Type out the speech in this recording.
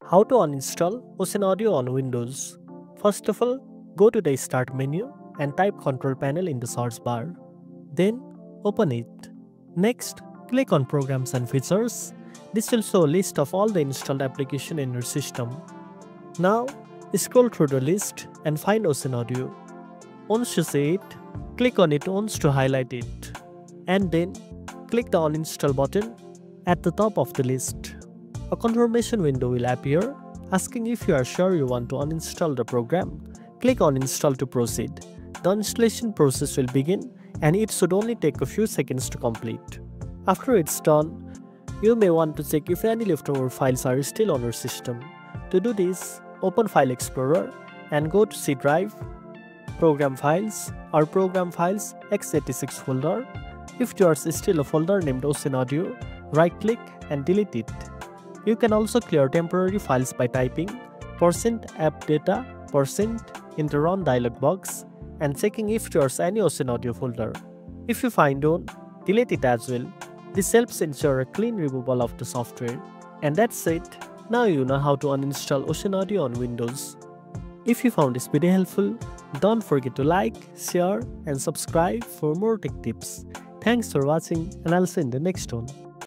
How to uninstall Ocenaudio on Windows. First of all, go to the Start menu and type Control Panel in the search bar. Then open it. Next, click on Programs and Features. This will show a list of all the installed applications in your system. Now, scroll through the list and find Ocenaudio. Once you see it, click on it once to highlight it. And then, click the Uninstall button at the top of the list. A confirmation window will appear asking if you are sure you want to uninstall the program. Click on Install to proceed. The installation process will begin and it should only take a few seconds to complete. After it's done, you may want to check if any leftover files are still on your system. To do this, open File Explorer and go to C Drive, Program Files or Program Files x86 folder. If there is still a folder named Ocenaudio, right-click and delete it. You can also clear temporary files by typing %appdata in the Run dialog box and checking if there is any Ocenaudio folder. If you find one, delete it as well. This helps ensure a clean removal of the software. And that's it. Now you know how to uninstall Ocenaudio on Windows. If you found this video helpful, don't forget to like, share and subscribe for more tech tips. Thanks for watching and I'll see you in the next one.